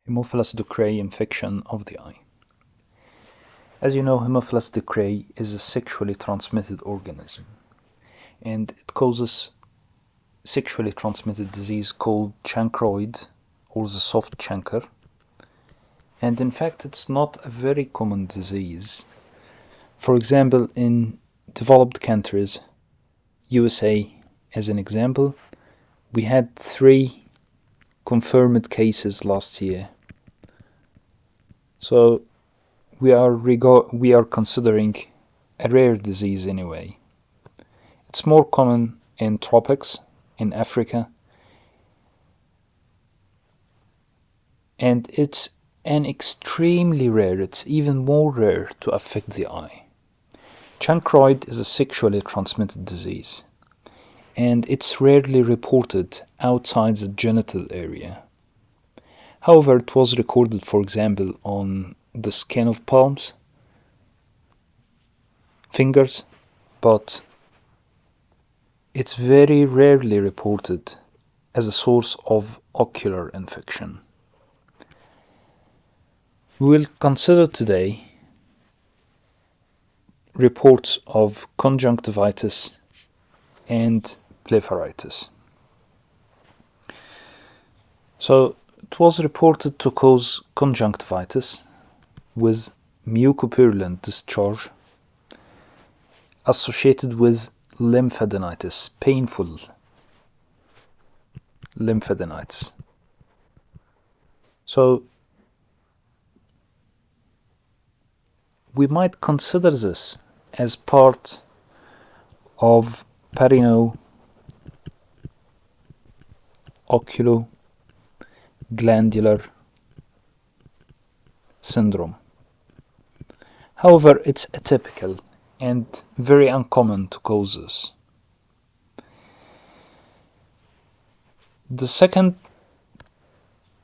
Haemophilus Ducreyi infection of the eye. As you know, Haemophilus Ducreyi is a sexually transmitted organism, and it causes sexually transmitted disease called chancroid, or the soft chancre. And in fact, it's not a very common disease. For example, in developed countries, USA as an example, we had 3 confirmed cases last year. So we are considering a rare disease anyway. It's more common in tropics, in Africa, and it's an extremely rare, it's even more rare to affect the eye. Chancroid is a sexually transmitted disease, and it's rarely reported outside the genital area. However, it was recorded, for example, on the skin of palms, fingers, but it's very rarely reported as a source of ocular infection. We will consider today reports of conjunctivitis and blepharitis. So it was reported to cause conjunctivitis with mucopurulent discharge associated with lymphadenitis, painful lymphadenitis. So we might consider this as part of parino-oculoglandular syndrome. However, it's atypical and very uncommon to cause this. The second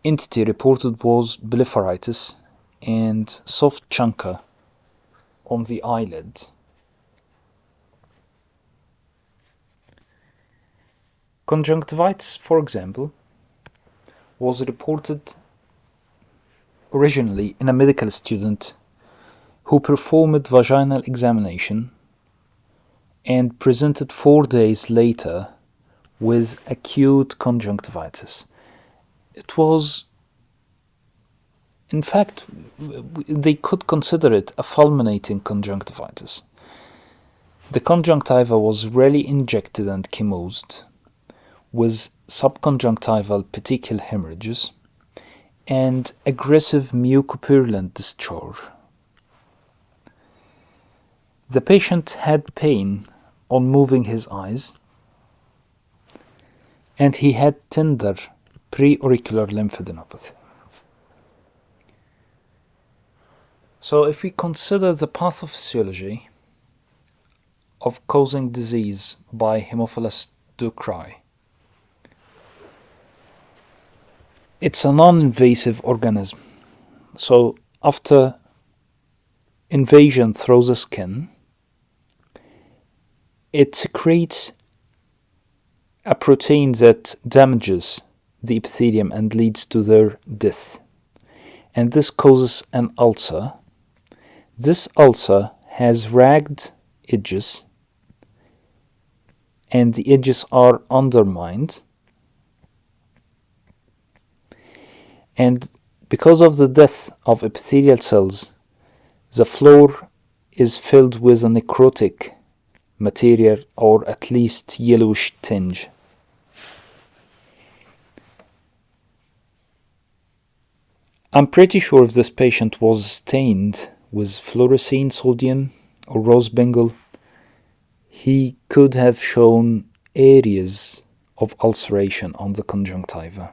entity reported was blepharitis and soft chancre on the eyelid. Conjunctivitis, for example, was reported originally in a medical student who performed vaginal examination and presented 4 days later with acute conjunctivitis. It was, in fact, they could consider it a fulminating conjunctivitis. The conjunctiva was rarely injected and chemosed, with subconjunctival petechial hemorrhages and aggressive mucopurulent discharge. The patient had pain on moving his eyes, and he had tender preauricular lymphadenopathy. So if we consider the pathophysiology of causing disease by Haemophilus Ducreyi, it's a non-invasive organism. So after invasion through the skin, it secretes a protein that damages the epithelium and leads to their death. And this causes an ulcer. This ulcer has ragged edges, and the edges are undermined. And because of the death of epithelial cells, the floor is filled with a necrotic material, or at least yellowish tinge. I'm pretty sure if this patient was stained with fluorescein sodium or rose bengal, he could have shown areas of ulceration on the conjunctiva.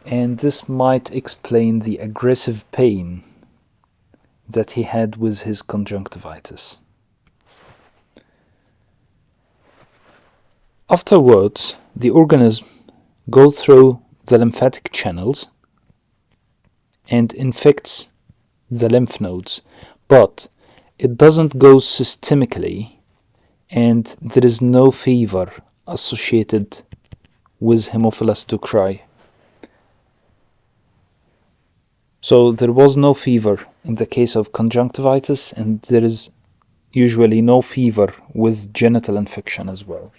And this might explain the aggressive pain that he had with his conjunctivitis. Afterwards, the organism goes through the lymphatic channels and infects the lymph nodes, but it doesn't go systemically, and there is no fever associated with Haemophilus Ducreyi. So there was no fever in the case of conjunctivitis, and there is usually no fever with genital infection as well.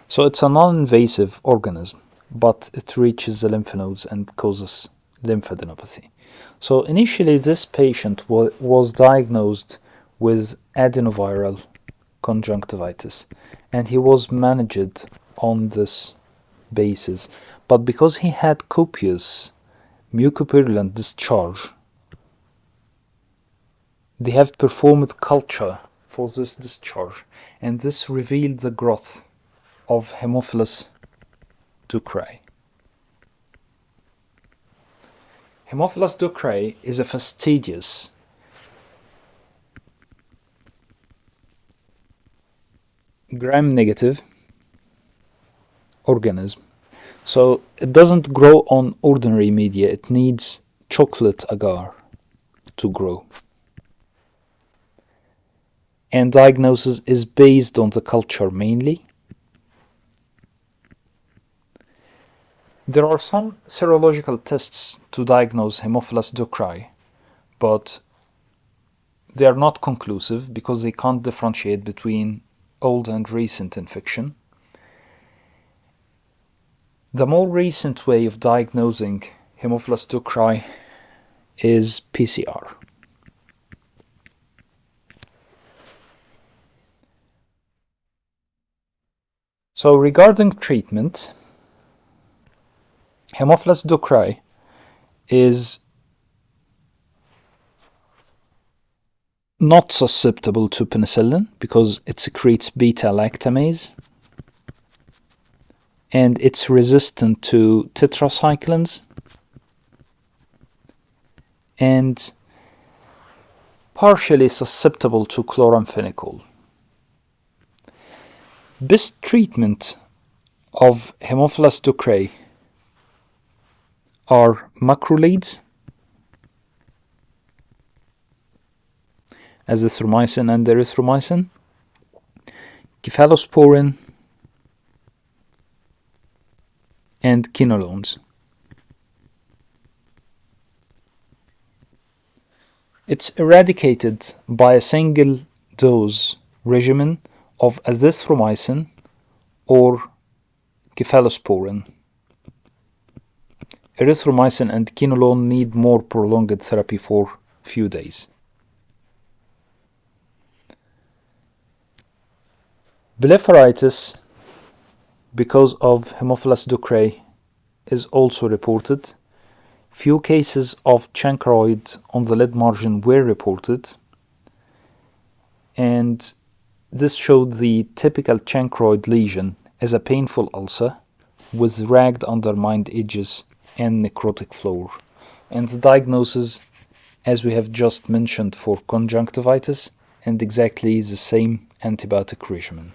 So it's a non-invasive organism, but it reaches the lymph nodes and causes lymphadenopathy. So initially this patient was diagnosed with adenoviral conjunctivitis, and he was managed on this basis. But because he had copious mucopurulent discharge, they have performed culture for this discharge, and this revealed the growth of Haemophilus Ducreyi. Haemophilus Ducreyi is a fastidious gram-negative organism. So it doesn't grow on ordinary media, it needs chocolate agar to grow. And diagnosis is based on the culture mainly. There are some serological tests to diagnose Haemophilus Ducreyi, but they are not conclusive because they can't differentiate between old and recent infection. The more recent way of diagnosing Haemophilus Ducreyi is PCR. So regarding treatment, Haemophilus Ducreyi is not susceptible to penicillin because it secretes beta-lactamase, and it's resistant to tetracyclines and partially susceptible to chloramphenicol. Best treatment of Haemophilus Ducreyi are macrolides, azithromycin and erythromycin, cephalosporin, and quinolones. It's eradicated by a single dose regimen of azithromycin or cephalosporin. Erythromycin and quinolone need more prolonged therapy for few days. Blepharitis, because of Haemophilus Ducreyi, is also reported. Few cases of chancroid on the lid margin were reported, and this showed the typical chancroid lesion as a painful ulcer with ragged undermined edges and necrotic floor. And the diagnosis, as we have just mentioned for conjunctivitis, and exactly the same antibiotic regimen.